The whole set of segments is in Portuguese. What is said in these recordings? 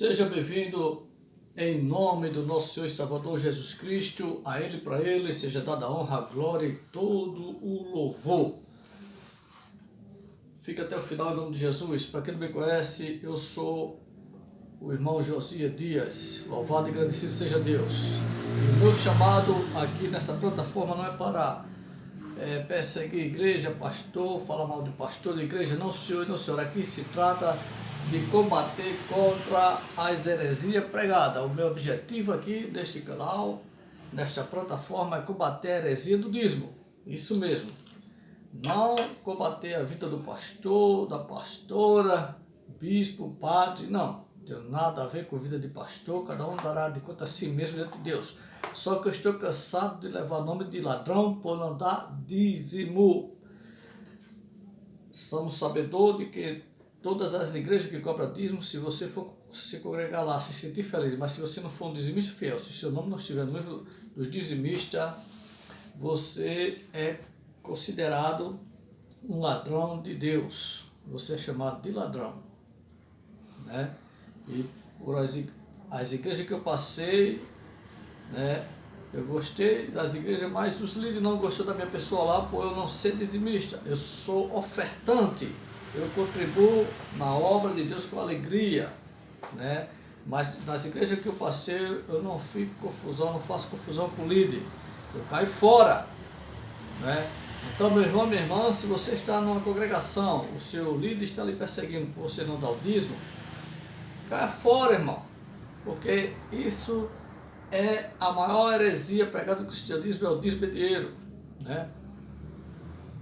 Seja bem-vindo em nome do nosso Senhor e Salvador Jesus Cristo. A Ele, para Ele, seja dada a honra, a glória e todo o louvor. Fica até o final em nome de Jesus. Para quem não me conhece, eu sou o irmão Josias Dias. Louvado e agradecido seja Deus. E o meu chamado aqui nessa plataforma não é para perseguir igreja, pastor, falar mal de pastor da igreja. Não, senhor, não, senhor. Aqui se trata de combater contra as heresias pregadas. O meu objetivo aqui deste canal, nesta plataforma, é combater a heresia do dízimo. Isso mesmo. Não combater a vida do pastor, da pastora, bispo, padre, não. Não tem nada a ver com a vida de pastor, cada um dará de conta a si mesmo diante de Deus. Só que eu estou cansado de levar o nome de ladrão por não dar dízimo. Somos sabedores de que todas as igrejas que cobram dízimo, se você for se congregar lá, se sentir feliz, mas se você não for um dizimista fiel, se seu nome não estiver no livro dos dizimistas, você é considerado um ladrão de Deus. Você é chamado de ladrão, né? E por as igrejas que eu passei, né, eu gostei das igrejas, mas os líderes não gostou da minha pessoa lá por eu não ser dizimista. Eu sou ofertante, eu contribuo na obra de Deus com alegria, né? Mas nas igrejas que eu passei, eu não fico confusão, não faço confusão com o líder, eu caio fora, né? Então, meu irmão, minha irmã, se você está numa congregação, o seu líder está lhe perseguindo por você não dar o dízimo, caia fora, irmão, porque isso é a maior heresia pregada do cristianismo, é o dízimo de dinheiro, né?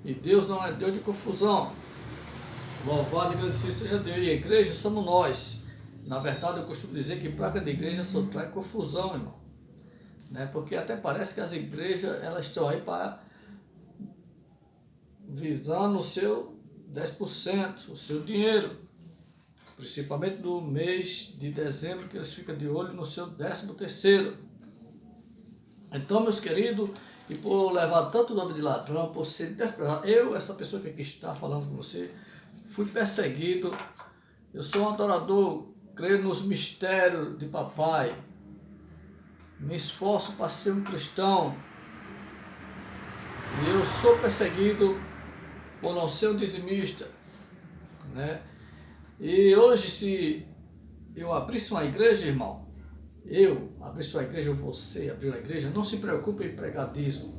E Deus não é Deus de confusão. Louvado e agradecido seja Deus. E a igreja somos nós. Na verdade, eu costumo dizer que praga de igreja só traz confusão, irmão, né? Porque até parece que as igrejas elas estão aí para visando o seu 10%, o seu dinheiro, principalmente no mês de dezembro, que eles ficam de olho no seu 13º. Então, meus queridos, e por levar tanto nome de ladrão, por ser desprezado, eu, essa pessoa que aqui está falando com você, fui perseguido. Eu sou um adorador, creio nos mistérios de papai, me esforço para ser um cristão, e eu sou perseguido por não ser um dizimista, né? E hoje, se eu abrisse uma igreja, irmão, eu abrisse uma igreja, ou você abrir uma igreja, não se preocupe em pregar dízimo.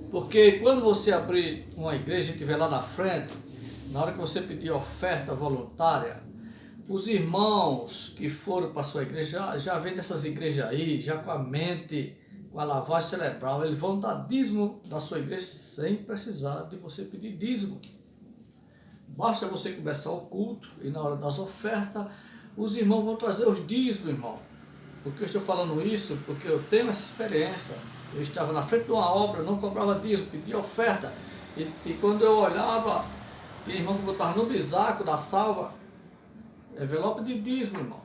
Porque quando você abrir uma igreja e estiver lá na frente, na hora que você pedir oferta voluntária, os irmãos que foram para a sua igreja já vêm dessas igrejas aí, já com a mente, com a lavagem cerebral, eles vão dar dízimo da sua igreja sem precisar de você pedir dízimo. Basta você começar o culto e na hora das ofertas, os irmãos vão trazer os dízimos, irmão. Por que eu estou falando isso? Porque eu tenho essa experiência. Eu estava na frente de uma obra, não cobrava dízimo, pedia oferta. E quando eu olhava, tinha irmão que botava no bisaco da salva, envelope de dízimo, irmão.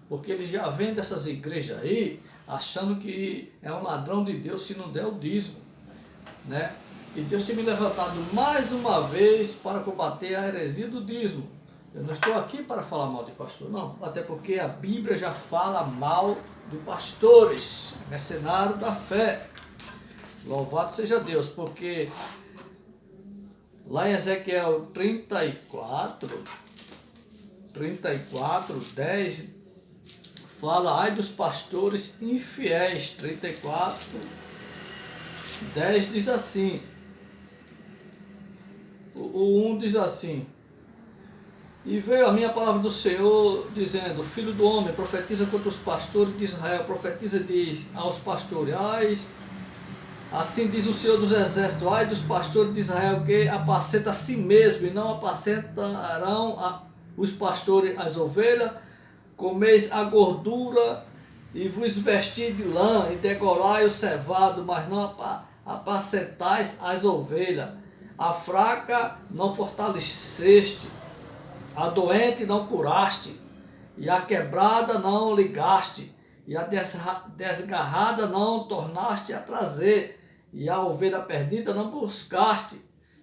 Porque eles já vêm dessas igrejas aí, achando que é um ladrão de Deus se não der o dízimo, né? E Deus tem me levantado mais uma vez para combater a heresia do dízimo. Eu não estou aqui para falar mal de pastor, não. Até porque a Bíblia já fala mal de pastores, mercenários da fé. Louvado seja Deus, porque lá em Ezequiel 34, 10, fala, ai dos pastores infiéis. 34, 10 diz assim, o 1 diz assim, e veio a minha palavra do Senhor, dizendo, filho do homem, profetiza contra os pastores de Israel, profetiza diz aos pastores, ai, assim diz o Senhor dos exércitos, ai dos pastores de Israel, que apacenta a si mesmo, e não apacentarão os pastores as ovelhas, comeis a gordura, e vos vestir de lã, e degorai o cevado, mas não apacentais as ovelhas. A fraca não fortaleceste, a doente não curaste, e a quebrada não ligaste, e a desgarrada não tornaste a trazer, e a ovelha perdida não buscaste,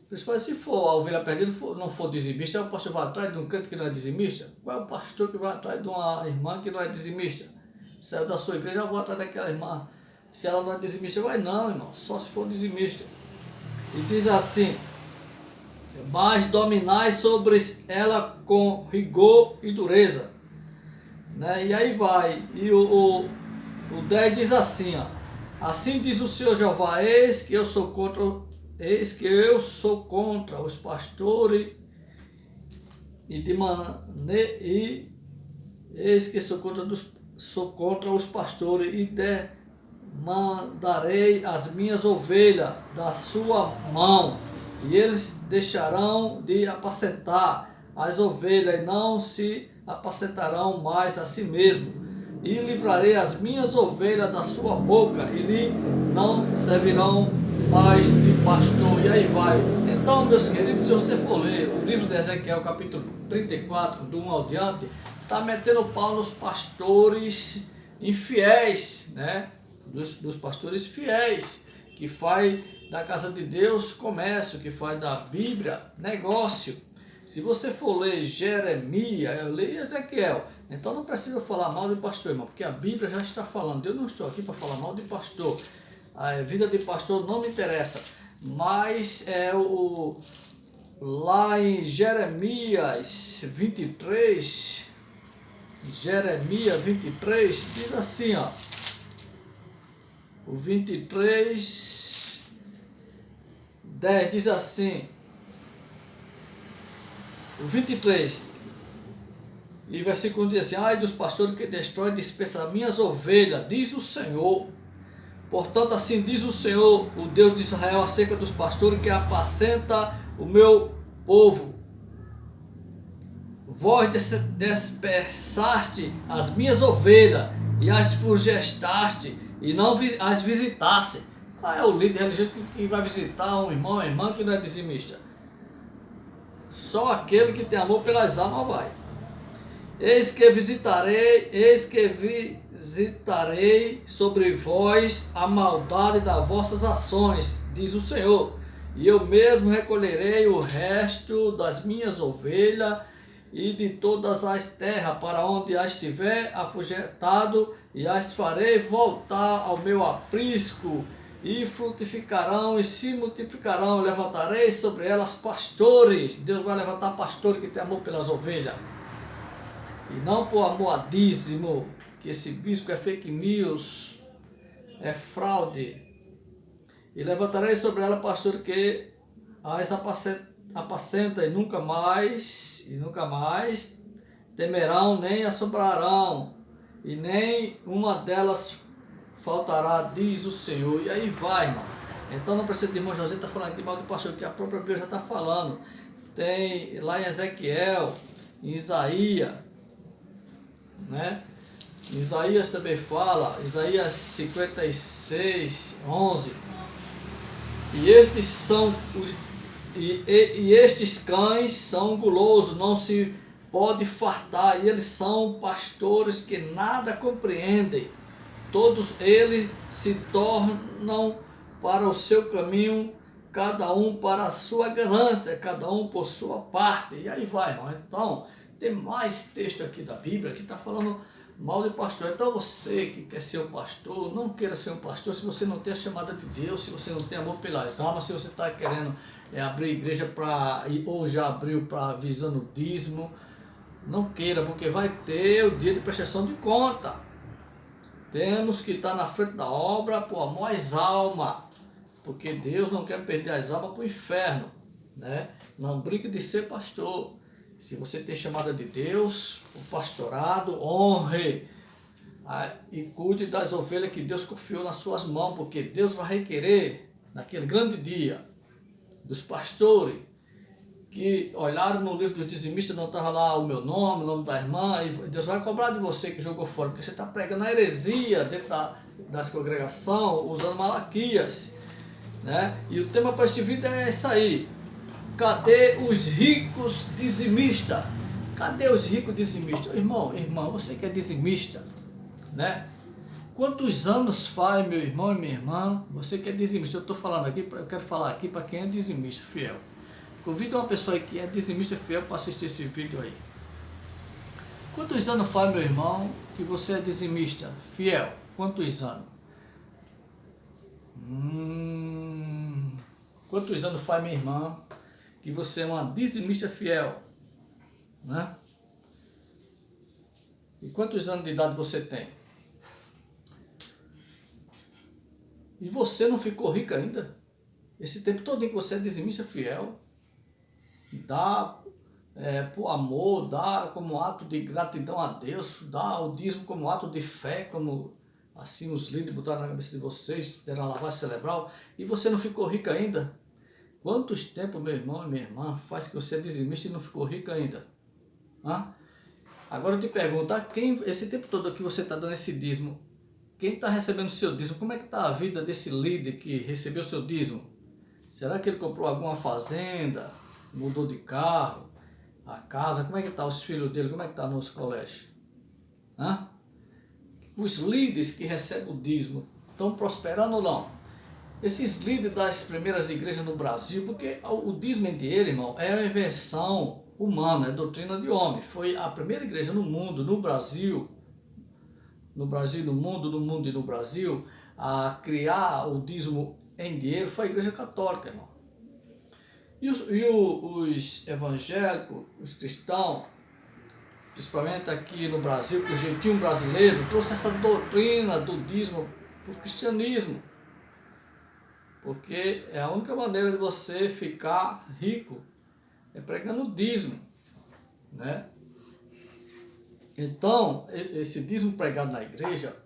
Principalmente se for a ovelha perdida, não for dizimista, o pastor vai atrás de um crente que não é dizimista? Qual é o pastor que vai atrás de uma irmã que não é dizimista? Saiu da sua igreja, eu vou atrás daquela irmã. Se ela não é dizimista, vai não, irmão, só se for dizimista. E diz assim: mas dominai sobre ela com rigor e dureza. Né? E aí vai, e o 10 diz assim, ó: assim diz o Senhor Jeová, eis que eu sou contra os pastores eis que sou contra os pastores e demandarei as minhas ovelhas da sua mão, e eles deixarão de apacentar as ovelhas e não se apacentarão mais a si mesmo, e livrarei as minhas ovelhas da sua boca, e lhe não servirão mais de pastor. E aí vai. Então, meus queridos, se você for ler o livro de Ezequiel, capítulo 34, do 1 ao diante, está metendo pau nos pastores infiéis, né? Dos pastores fiéis, que faz da casa de Deus comércio, que faz da Bíblia negócio. Se você for ler Jeremias, eu leio Ezequiel, então não precisa falar mal de pastor, irmão, porque a Bíblia já está falando. Eu não estou aqui para falar mal de pastor. A vida de pastor não me interessa, mas lá em Jeremias 23, diz assim, ó, o 23, 10 diz assim, o 23, e versículo 1 diz assim: ai dos pastores que destrói e dispersa as minhas ovelhas, diz o Senhor. Portanto, assim diz o Senhor, o Deus de Israel, acerca dos pastores que apacenta o meu povo. Vós dispersaste as minhas ovelhas e as fugestaste e não as visitaste. Qual é o líder religioso que vai visitar um irmão, uma irmã que não é dizimista? Só aquele que tem amor pelas almas vai. Eis que visitarei sobre vós a maldade das vossas ações, diz o Senhor, e eu mesmo recolherei o resto das minhas ovelhas e de todas as terras, para onde as tiver afugentado, e as farei voltar ao meu aprisco, e frutificarão e se multiplicarão. Levantarei sobre elas pastores. Deus vai levantar pastores que têm amor pelas ovelhas, e não por amor a dízimo, que esse bispo é fake news, é fraude. E levantarei sobre ela pastor que as apacenta e nunca mais temerão, nem assombrarão, e nem uma delas faltará, diz o Senhor. E aí vai, irmão. Então não precisa de irmão José estar falando aqui mal do pastor, que a própria Bíblia já está falando. Tem lá em Ezequiel, em Isaías, né? Isaías também fala, Isaías 56, 11. E estes cães são gulosos, não se pode fartar, e eles são pastores que nada compreendem. Todos eles se tornam para o seu caminho, cada um para a sua ganância, cada um por sua parte. E aí vai, irmão. Então, tem mais texto aqui da Bíblia que está falando mal de pastor. Então você que quer ser um pastor, não queira ser um pastor se você não tem a chamada de Deus, se você não tem amor pelas almas, se você está querendo abrir igreja ou já abriu para visando dízimo. Não queira, porque vai ter o dia de prestação de conta. Temos que estar na frente da obra por amor às almas, porque Deus não quer perder as almas para o inferno, né? Não brinque de ser pastor. Se você tem chamada de Deus, o pastorado, honre e cuide das ovelhas que Deus confiou nas suas mãos, porque Deus vai requerer, naquele grande dia, dos pastores que olharam no livro dos dizimistas, não estava lá o meu nome, o nome da irmã, e Deus vai cobrar de você que jogou fora, porque você está pregando a heresia dentro das congregações, usando Malaquias, né? E o tema para este vídeo é isso aí. Cadê os ricos dizimistas? Cadê os ricos dizimistas? Irmão, irmã, você que é dizimista, né? Quantos anos faz, meu irmão e minha irmã, você que é dizimista? Eu estou falando aqui, eu quero falar aqui para quem é dizimista, fiel. Convido uma pessoa aí que é dizimista fiel para assistir esse vídeo aí. Quantos anos faz, meu irmão, que você é dizimista fiel? Quantos anos? Quantos anos faz, minha irmã, que você é uma dizimista fiel? Né? E quantos anos de idade você tem? E você não ficou rico ainda? Esse tempo todo que você é dizimista fiel, dá por amor, dá como ato de gratidão a Deus, dá o dízimo como ato de fé, como assim os líderes botaram na cabeça de vocês, deram a lavagem cerebral, e você não ficou rico ainda? Quantos tempos, meu irmão e minha irmã, faz que você é dizimista e não ficou rico ainda? Hã? Agora eu te pergunto, esse tempo todo que você está dando esse dízimo, quem está recebendo o seu dízimo, como é que está a vida desse líder que recebeu o seu dízimo? Será que ele comprou alguma fazenda, mudou de carro, a casa, como é que está os filhos dele, como é que está nos colégios? Hã? Os líderes que recebem o dízimo estão prosperando ou não? Esses líderes das primeiras igrejas no Brasil, porque o dízimo em dinheiro, irmão, é uma invenção humana, é doutrina de homem. Foi a primeira igreja no mundo, no Brasil, no mundo e no Brasil, a criar o dízimo em dinheiro foi a igreja católica, irmão. E os evangélicos, os cristãos, principalmente aqui no Brasil, que o jeitinho brasileiro trouxe essa doutrina do dízimo para o cristianismo. Porque é a única maneira de você ficar rico, é pregando o dízimo, né? Então, esse dízimo pregado na igreja,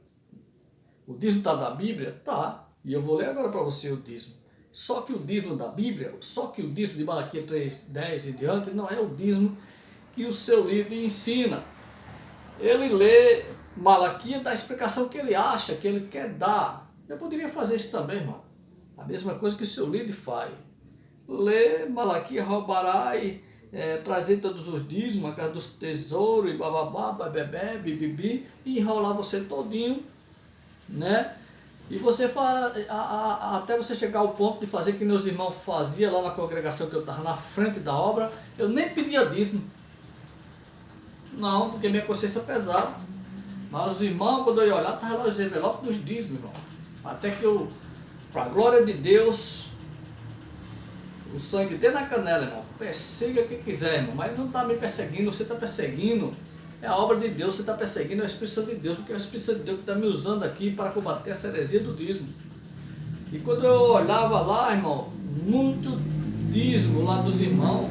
o dízimo está na Bíblia? Tá. E eu vou ler agora para você o dízimo. Só que o dízimo da Bíblia, só que o dízimo de Malaquias 3:10 e diante, não é o dízimo que o seu líder ensina. Ele lê Malaquias, dá a explicação que ele acha, que ele quer dar. Eu poderia fazer isso também, irmão. A mesma coisa que o seu líder faz. Lê Malaquias, roubará e trazer todos os dízimos, a casa dos tesouros, e bababá, babebé, bibibi, e enrolar você todinho, né? E você faz, até você chegar ao ponto de fazer que meus irmãos faziam lá na congregação que eu estava na frente da obra, eu nem pedia dízimo. Não, porque minha consciência pesava. Mas os irmãos, quando eu ia olhar, estavam lá os envelopes dos dízimos, irmão. Até que eu, para a glória de Deus, o sangue dentro da canela, irmão. Persiga quem quiser, irmão. Mas não está me perseguindo, você está perseguindo. É a obra de Deus, você está perseguindo, é o Espírito Santo de Deus, porque é o Espírito Santo de Deus que está me usando aqui para combater essa heresia do dízimo. E quando eu olhava lá, irmão, muito dízimo lá dos irmãos,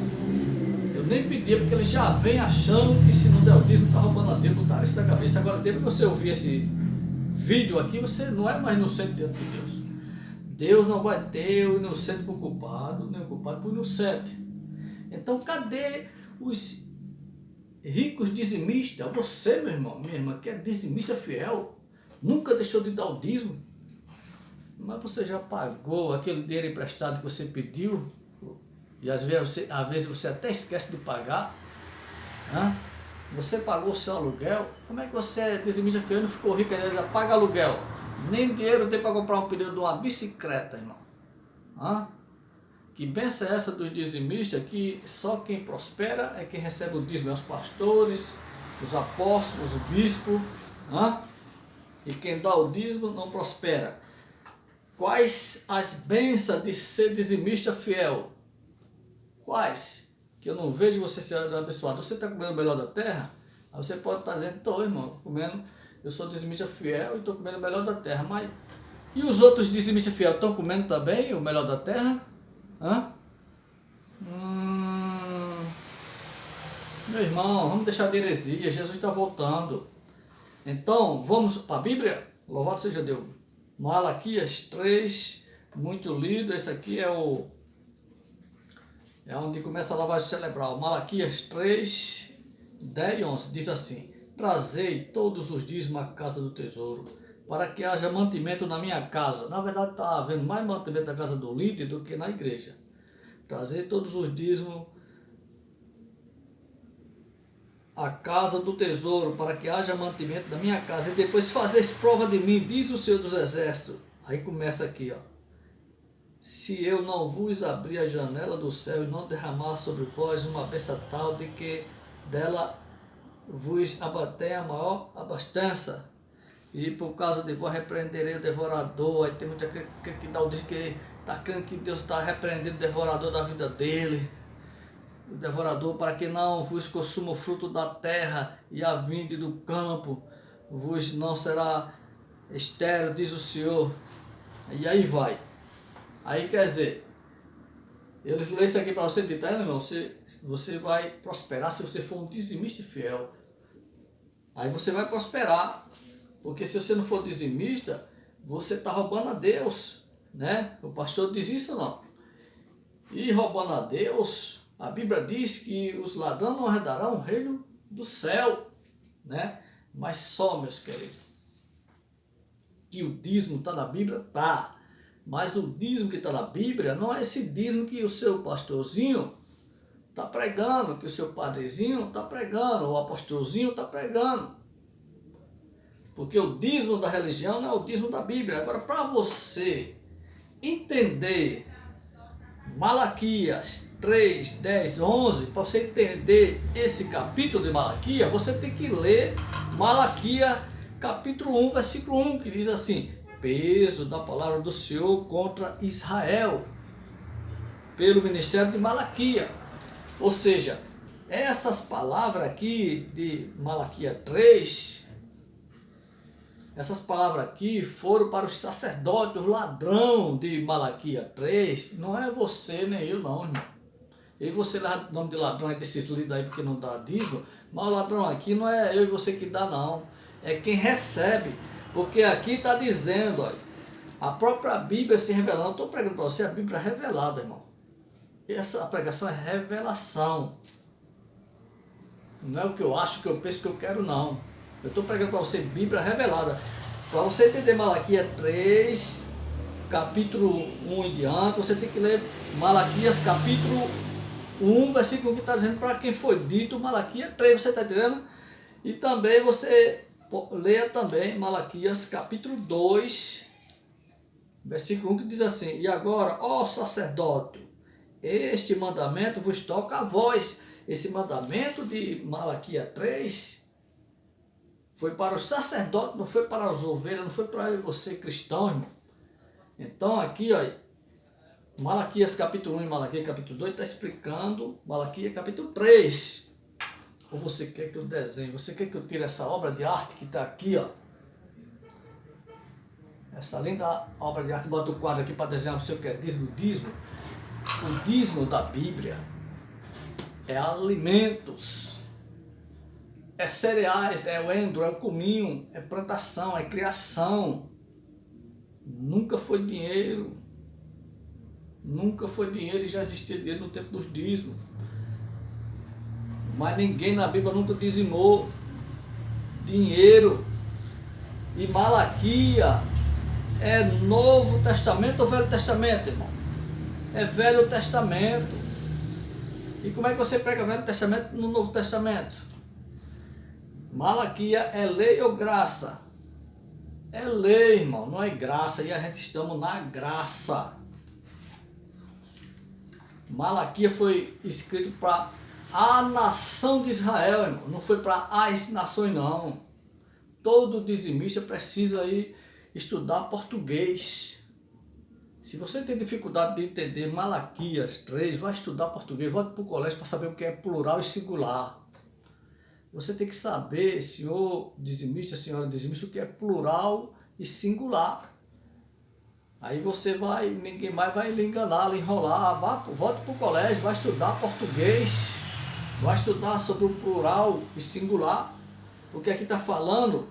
eu nem pedia, porque eles já vêm achando que se não der o dízimo, está roubando a Deus, botaram isso na cabeça. Agora, depois que você ouvir esse vídeo aqui, você não é mais inocente diante de Deus. Deus não vai ter o inocente por culpado, nem o culpado por inocente. Então, cadê os ricos dizimistas? Você, meu irmão, minha irmã, que é dizimista fiel, nunca deixou de dar o dízimo, mas você já pagou aquele dinheiro emprestado que você pediu, e às vezes você até esquece de pagar, né? Você pagou o seu aluguel. Como é que você é dizimista fiel e não ficou rico ainda, já paga aluguel? Nem dinheiro tem para comprar um pneu de uma bicicleta, irmão. Hã? Que bênção é essa dos dizimistas, que só quem prospera é quem recebe o dízimo, é os pastores, os apóstolos, os bispos, hã? E quem dá o dízimo não prospera. Quais as bênçãos de ser dizimista fiel? Quais? Que eu não vejo você ser abençoado. Você está comendo o melhor da terra? Aí você pode estar dizendo, estou, irmão, comendo, eu sou dizimista fiel e estou comendo o melhor da terra. Mas e os outros dizimistas fiel estão comendo também o melhor da terra? Hã? Meu irmão, vamos deixar de heresia, Jesus está voltando. Então, vamos para a Bíblia? Louvado seja Deus. Malaquias 3, muito lido, esse aqui é onde começa a lavagem cerebral. Malaquias 3, 10 e 11, diz assim: trazei todos os dízimos à casa do tesouro, para que haja mantimento na minha casa. Na verdade, está havendo mais mantimento na casa do líder do que na igreja. Trazei todos os dízimos à casa do tesouro, para que haja mantimento na minha casa, e depois fazeis prova de mim, diz o Senhor dos Exércitos. Aí começa aqui, ó. se eu não vos abrir a janela do céu e não derramar sobre vós uma bênção tal de que dela vos abater a maior abastança. E por causa de vós repreenderei o devorador. Aí tem muita que dá o diz que está crendo que Deus está repreendendo o devorador da vida dele. O devorador, para que não vos consuma o fruto da terra e a vinde do campo, vos não será estéril, diz o Senhor. E aí vai. Aí quer dizer, eles leem isso aqui para você dizer, irmão, você vai prosperar se você for um dizimista fiel. Aí você vai prosperar, porque se você não for dizimista, você está roubando a Deus, né? O pastor diz isso ou não? E roubando a Deus, a Bíblia diz que os ladrões não herdarão o reino do céu, né? Mas só, meus queridos, que o dízimo está na Bíblia, tá. Mas o dízimo que está na Bíblia não é esse dízimo que o seu pastorzinho está pregando, que o seu padrezinho está pregando, o apostolzinho está pregando. Porque o dízimo da religião não é o dízimo da Bíblia. Agora, para você entender Malaquias 3, 10, 11, para você entender esse capítulo de Malaquias, você tem que ler Malaquias capítulo 1, versículo 1, que diz assim: peso da palavra do Senhor contra Israel, pelo ministério de Malaquias. Ou seja, essas palavras aqui de Malaquias 3, essas palavras aqui foram para os sacerdotes, os ladrão de Malaquias 3. Não é você nem eu não, irmão. E você leva o nome de ladrão desses líderes aí porque não dá dízimo, mas o ladrão aqui não é eu e você que dá não. É quem recebe. Porque aqui está dizendo, olha, a própria Bíblia se revelando. Eu estou pregando para você a Bíblia revelada, irmão. Essa pregação é revelação. Não é o que eu acho, o que eu penso, o que eu quero, não. Eu estou pregando para você Bíblia revelada. Para você entender Malaquias 3, capítulo 1 em diante, você tem que ler Malaquias capítulo 1, versículo 1, que está dizendo para quem foi dito Malaquias 3, você está entendendo? E também você leia também Malaquias capítulo 2, versículo 1, que diz assim: e agora, ó sacerdote, este mandamento vos toca a vós. Esse mandamento de Malaquias 3 foi para os sacerdotes, não foi para as ovelhas, não foi para você cristão, irmão. Então aqui, ó, Malaquias capítulo 1 e Malaquias capítulo 2 está explicando Malaquias capítulo 3. Ou você quer que eu desenhe? Você quer que eu tire essa obra de arte que está aqui, ó? Essa linda obra de arte, bota o quadro aqui para desenhar você o que é dízimo. O dízimo da Bíblia é alimentos, é cereais, é o endro, é o cominho, é plantação, é criação. Nunca foi dinheiro. Nunca foi dinheiro e já existia dinheiro no tempo dos dízimos. Mas ninguém na Bíblia nunca dizimou dinheiro. E Malaquias é Novo Testamento ou Velho Testamento, irmão? É Velho Testamento. E como é que você prega Velho Testamento no Novo Testamento? Malaquias é lei ou graça? É lei, irmão, não é graça. E a gente estamos na graça. Malaquias foi escrito para a nação de Israel, irmão. Não foi para as nações, não. Todo dizimista precisa ir estudar português. Se você tem dificuldade de entender Malaquias 3, vai estudar português, volte para o colégio para saber o que é plural e singular. Você tem que saber, senhor dizimista, senhora dizimista, o que é plural e singular. Aí você vai, ninguém mais vai lhe enganar, lhe enrolar. Volte para o colégio, vai estudar português, vai estudar sobre o plural e singular, porque aqui está falando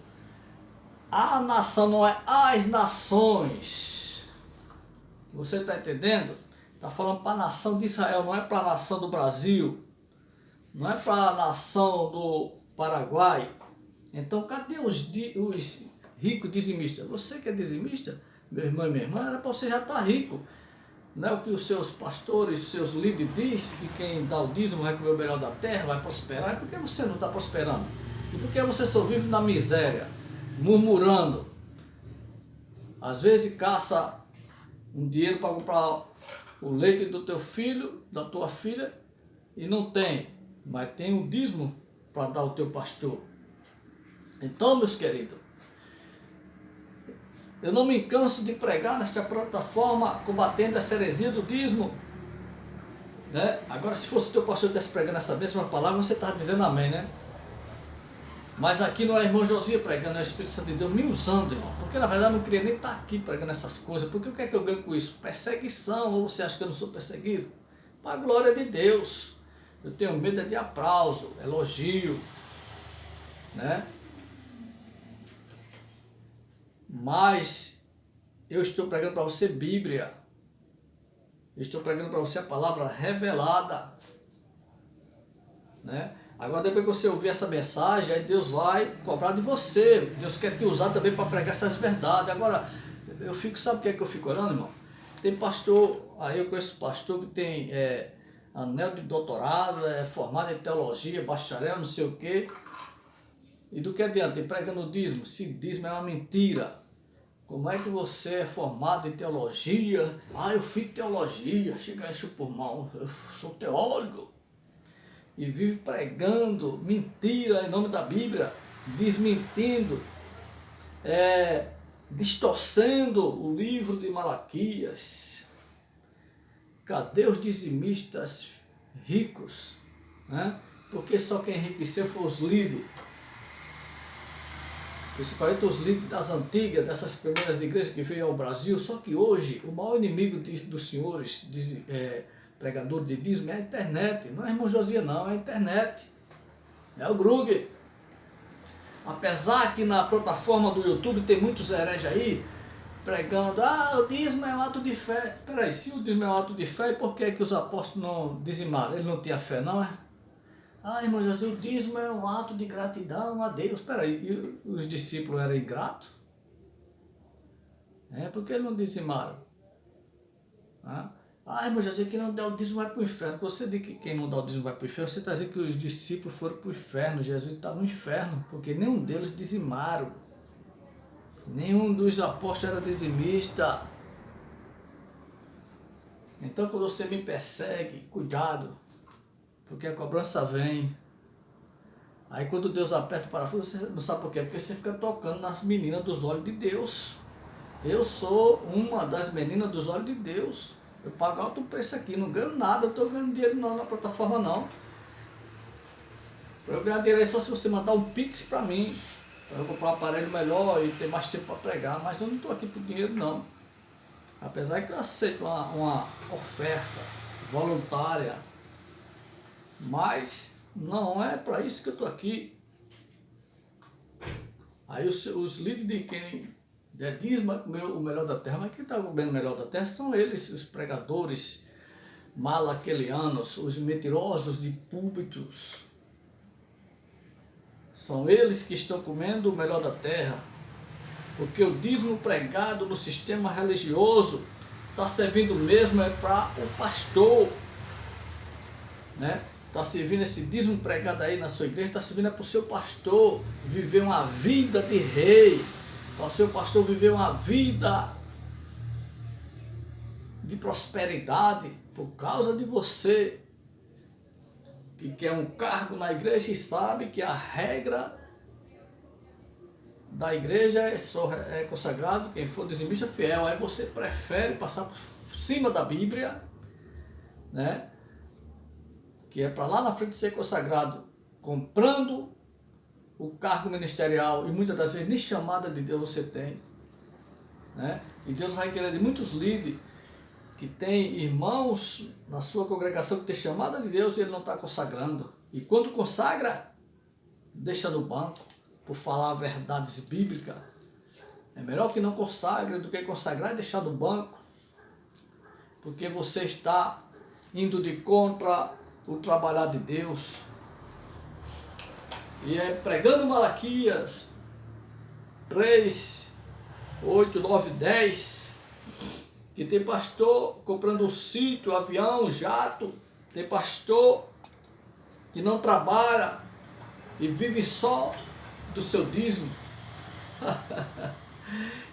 a nação, não é as nações. Você está entendendo? Está falando para a nação de Israel, não é para a nação do Brasil, não é para a nação do Paraguai. Então, cadê os ricos dizimistas? Você que é dizimista, meu irmão e minha irmã, era para você já estar rico. Não é o que os seus pastores, os seus líderes dizem, que quem dá o dízimo vai comer o melhor da terra, vai prosperar. E por que você não está prosperando? E por que você só vive na miséria, murmurando? Às vezes caça um dinheiro para comprar o leite do teu filho, da tua filha, e não tem, mas tem o dízimo para dar ao teu pastor. Então, meus queridos, eu não me canso de pregar nessa plataforma, combatendo essa heresia do dízimo. Né? Agora, se fosse o teu pastor que estivesse pregando essa mesma palavra, você está dizendo amém, né? Mas aqui não é irmão Josias pregando, é o Espírito Santo de Deus me usando, irmão. Porque na verdade eu não queria nem estar aqui pregando essas coisas. Porque o que é que eu ganho com isso? Perseguição. Ou você acha que eu não sou perseguido? Para a glória de Deus. Eu tenho medo de aplauso, elogio, né? Mas eu estou pregando para você Bíblia. Eu estou pregando para você a palavra revelada, né? Agora, depois que você ouvir essa mensagem, aí Deus vai cobrar de você. Deus quer te usar também para pregar essas verdades. Agora, eu fico, sabe o que é que eu fico orando, irmão? Tem pastor, aí eu conheço pastor que tem anel de doutorado, formado em teologia, bacharel, não sei o quê. E do que adianta? Ele prega no dízimo. Se dízimo é uma mentira. Como é que você é formado em teologia? Ah, eu fiz teologia, chega a encher o pulmão, eu sou teólogo. E vive pregando mentira em nome da Bíblia, desmentindo, distorcendo o livro de Malaquias. Cadê os dizimistas ricos? Né? Porque só quem enriqueceu foi os líderes. Principalmente os líderes das antigas, dessas primeiras igrejas que veio ao Brasil. Só que hoje, o maior inimigo dos senhores pregadores de dízimo é a internet. Não é irmão Josias não, é a internet. É o Grug. Apesar que na plataforma do YouTube tem muitos hereges aí, pregando, o dízimo é um ato de fé. Peraí, se o dízimo é um ato de fé, por que os apóstolos não dizimaram? Ele não tinha fé, não é? Irmão Josias, o dízimo é um ato de gratidão a Deus. Peraí, e os discípulos eram ingratos? Por que eles não dizimaram? Irmão Josias, quem não dá o dízimo vai para o inferno. Você diz que quem não dá o dízimo vai para o inferno, você está dizendo que os discípulos foram para o inferno. Jesus está no inferno, porque nenhum deles dizimaram. Nenhum dos apóstolos era dizimista. Então, quando você me persegue, cuidado, porque a cobrança vem. Aí quando Deus aperta o parafuso, você não sabe por quê? Porque você fica tocando nas meninas dos olhos de Deus. Eu sou uma das meninas dos olhos de Deus. Eu pago alto preço aqui, não ganho nada, eu estou ganhando dinheiro não na plataforma não. Para eu ganhar dinheiro é só se você mandar um pix para mim, para eu comprar um aparelho melhor e ter mais tempo para pregar, mas eu não estou aqui por dinheiro não. Apesar que eu aceito uma oferta voluntária, mas não é para isso que eu estou aqui. Aí os líderes de quem dízimo o melhor da terra, mas quem está comendo o melhor da terra são eles, os pregadores malaquelianos, os mentirosos de púlpitos. São eles que estão comendo o melhor da terra, porque o dízimo pregado no sistema religioso está servindo mesmo para o pastor, né? Está servindo esse dízimo pregado aí na sua igreja, está servindo para o seu pastor viver uma vida de rei, para o seu pastor viver uma vida de prosperidade, por causa de você, que quer um cargo na igreja e sabe que a regra da igreja é consagrado, quem for dizimista fiel. Aí você prefere passar por cima da Bíblia, né? Que é para lá na frente ser consagrado, comprando o cargo ministerial, e muitas das vezes nem chamada de Deus você tem, né? E Deus vai querer de muitos líderes que tem irmãos na sua congregação que tem chamada de Deus e ele não está consagrando. E quando consagra, deixa no banco por falar verdades bíblicas. É melhor que não consagre do que consagrar e deixar no banco, porque você está indo de contra o trabalhar de Deus. E é pregando Malaquias 3, 8, 9, 10, que tem pastor comprando um sítio, avião, jato, tem pastor que não trabalha e vive só do seu dízimo.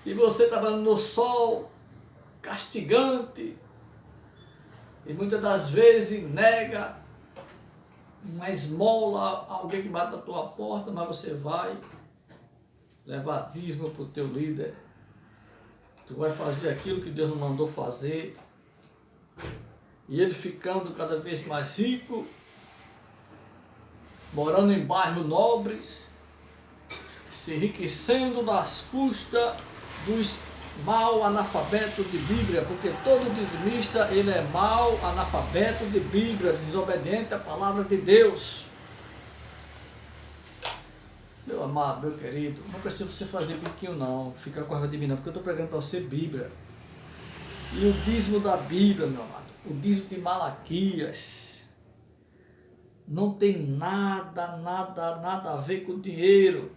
E você trabalhando no sol, castigante e muitas das vezes nega uma esmola a alguém que bate na tua porta, mas você vai levar dízimo para o teu líder. Tu vai fazer aquilo que Deus não mandou fazer. E ele ficando cada vez mais rico, morando em bairros nobres, se enriquecendo nas custas dos mal analfabetos de Bíblia, porque todo dizimista ele é mal analfabeto de Bíblia, desobediente à palavra de Deus. Meu amado, meu querido, não precisa você fazer biquinho não, ficar com raiva de mim não, porque eu estou pregando para você Bíblia. E o dízimo da Bíblia, meu amado, o dízimo de Malaquias, não tem nada a ver com dinheiro.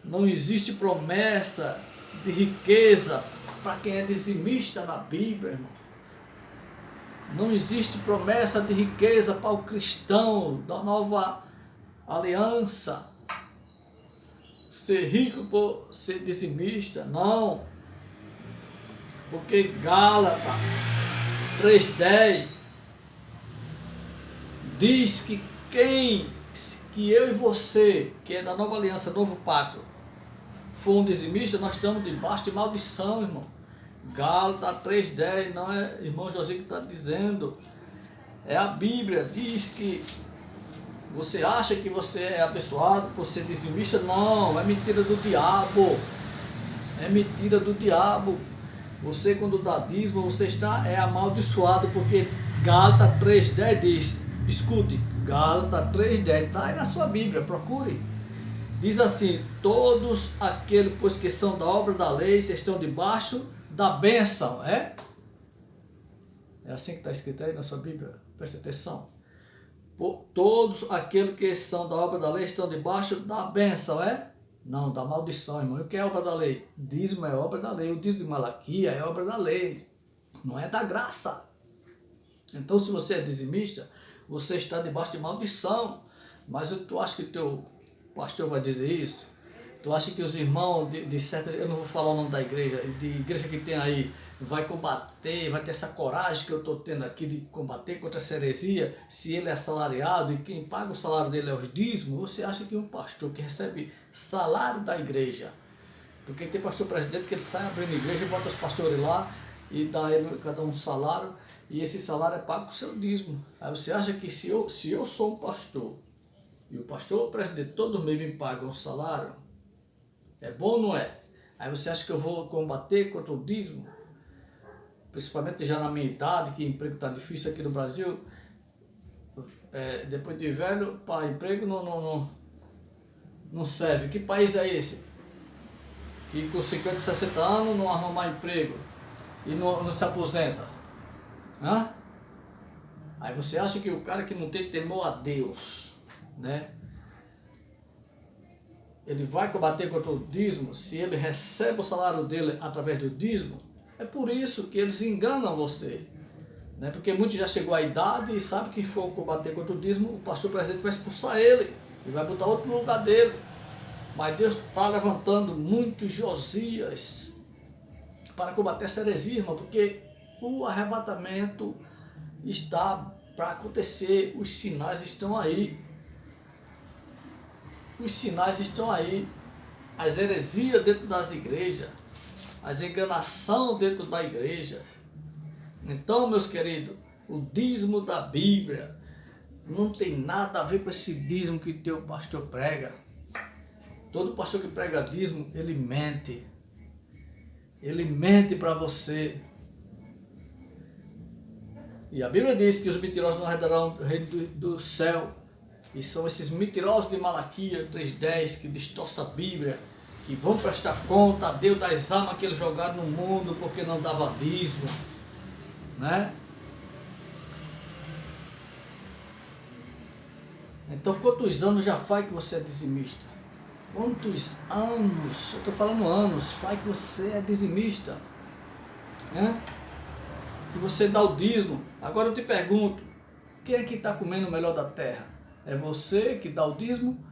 Não existe promessa de riqueza para quem é dizimista na Bíblia, irmão. Não existe promessa de riqueza para o cristão da nova aliança. Ser rico por ser dizimista, não. Porque Gálatas 3:10 diz que eu e você, que é da nova aliança, novo pacto, for um dizimista, nós estamos debaixo de maldição, irmão. Gálatas 3:10, não é irmão José que está dizendo, é a Bíblia, diz que você acha que você é abençoado por ser dizimista? Não, é mentira do diabo, é mentira do diabo. Você quando dá dízimo, você é amaldiçoado, porque Gálatas 3:10 diz, escute, Gálatas 3:10, está aí na sua Bíblia, procure. Diz assim, todos aqueles, pois que são da obra da lei, estão debaixo da bênção, é? É assim que está escrito aí na sua Bíblia, preste atenção. Todos aqueles que são da obra da lei estão debaixo da bênção, é? Não, da maldição, irmão. E o que é obra da lei? Dízimo é obra da lei, o dízimo de Malaquias é obra da lei, não é da graça. Então, se você é dizimista, você está debaixo de maldição. Mas tu acha que teu pastor vai dizer isso? Tu acha que os irmãos de certas, eu não vou falar o nome da igreja, de igreja que tem aí, vai combater, vai ter essa coragem que eu estou tendo aqui de combater contra essa heresia, se ele é assalariado e quem paga o salário dele é os dízimos? Você acha que um pastor que recebe salário da igreja, porque tem pastor presidente que ele sai abrindo igreja e bota os pastores lá e dá a ele cada um salário, e esse salário é pago com o seu dízimo. Aí você acha que se eu sou um pastor, e o pastor, o presidente, todo mês me paga um salário, é bom ou não é? Aí você acha que eu vou combater contra o dízimo? Principalmente já na minha idade, que emprego está difícil aqui no Brasil. Depois de velho, para emprego não serve. Que país é esse? Que com 50, 60 anos não arruma mais emprego e não se aposenta. Hã? Aí você acha que o cara que não tem temor a Deus, né? Ele vai combater contra o dízimo se ele recebe o salário dele através do dízimo? É por isso que eles enganam você, né? Porque muitos já chegou à idade e sabe que for combater contra o dízimo, o pastor presidente vai expulsar ele e vai botar outro no lugar dele. Mas Deus está levantando muitos Josias para combater essa heresia, irmão, porque o arrebatamento está para acontecer, os sinais estão aí. Os sinais estão aí, as heresias dentro das igrejas, as enganações dentro da igreja. Então, meus queridos, o dízimo da Bíblia não tem nada a ver com esse dízimo que teu pastor prega. Todo pastor que prega dízimo, ele mente. Ele mente para você. E a Bíblia diz que os mentirosos não herdarão o reino do céu. E são esses mentirosos de Malaquias 3:10 que distorcem a Bíblia, que vão prestar conta a Deus das almas que eles jogaram no mundo porque não dava dízimo, né? Então, quantos anos já faz que você é dizimista? Quantos anos, eu estou falando anos, faz que você é dizimista, né? Que você dá o dízimo. Agora eu te pergunto, quem é que está comendo o melhor da terra? É você que dá o dízimo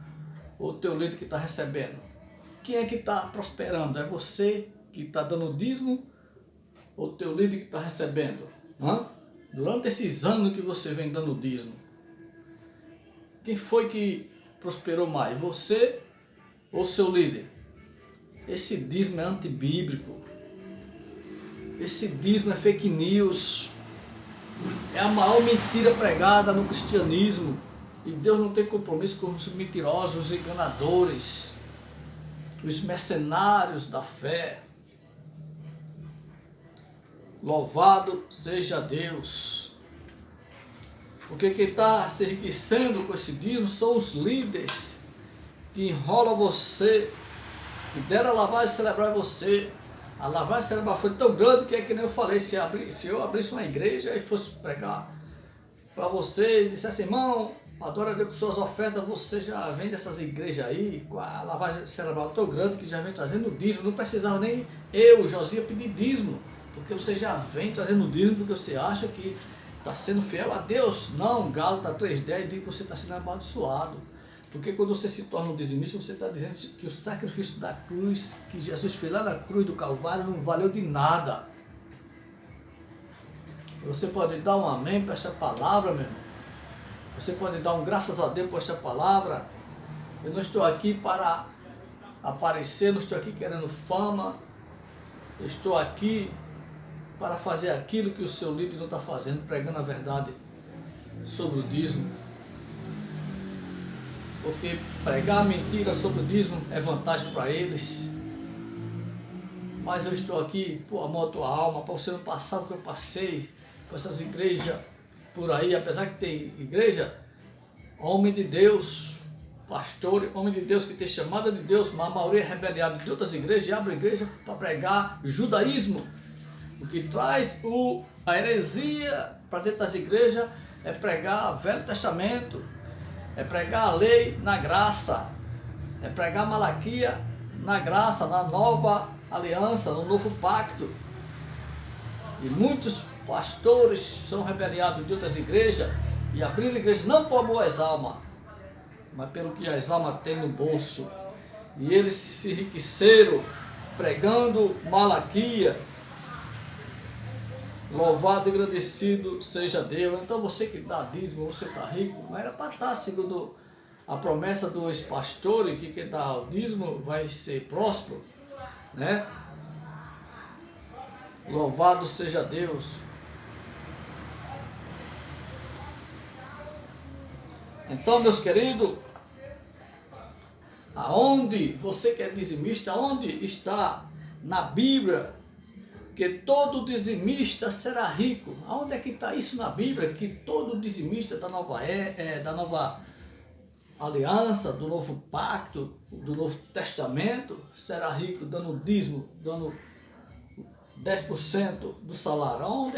ou o teu líder que está recebendo? Quem é que está prosperando? É você que está dando o dízimo ou o teu líder que está recebendo? Hã? Durante esses anos que você vem dando dízimo, quem foi que prosperou mais? Você ou seu líder? Esse dízimo é antibíblico. Esse dízimo é fake news. É a maior mentira pregada no cristianismo. E Deus não tem compromisso com os mentirosos, os enganadores, os mercenários da fé. Louvado seja Deus. Porque quem está se enriquecendo com esse dízimo são os líderes que enrolam você, que deram a lavagem cerebral em você. A lavagem cerebral foi tão grande que é que nem eu falei, se eu abrisse uma igreja e fosse pregar para você e dissesse, irmão, adora a Deus com suas ofertas, você já vem dessas igrejas aí, com a lavagem cerebral tão grande que já vem trazendo dízimo, não precisava nem eu, Josias, pedir dízimo, porque você já vem trazendo dízimo porque você acha que está sendo fiel a Deus. Não, Gálatas 3,10 diz que você está sendo amaldiçoado. Porque quando você se torna um dizimista, você está dizendo que o sacrifício da cruz, que Jesus fez lá na cruz do Calvário, não valeu de nada. Você pode dar um amém para essa palavra, meu irmão. Você pode dar um graças a Deus por essa palavra. Eu não estou aqui para aparecer, não estou aqui querendo fama. Eu estou aqui para fazer aquilo que o seu líder não está fazendo, pregando a verdade sobre o dízimo. Porque pregar mentira sobre o dízimo é vantagem para eles. Mas eu estou aqui por amor à tua alma, para você não passar o que eu passei, por essas igrejas por aí, apesar que tem igreja, homem de Deus, pastor, homem de Deus que tem chamada de Deus, mas a maioria é rebeliada de outras igrejas e abre igreja para pregar judaísmo. O que traz a heresia para dentro das igrejas é pregar o Velho Testamento, é pregar a lei na graça, é pregar Malaquia na graça, na nova aliança, no novo pacto. E muitos pastores são rebeliados de outras igrejas e abriram igrejas não por amor às almas, mas pelo que as almas têm no bolso. E eles se enriqueceram pregando Malaquia. Louvado e agradecido seja Deus. Então você que dá dízimo, você está rico, mas era para estar segundo a promessa dos pastores, que quem dá o dízimo vai ser próspero, né? Louvado seja Deus. Então, meus queridos, aonde você que é dizimista, aonde está na Bíblia que todo dizimista será rico? Aonde é que está isso na Bíblia? Que todo dizimista da nova aliança, do novo pacto, do novo testamento, será rico dando dízimo, dando 10% do salário. Aonde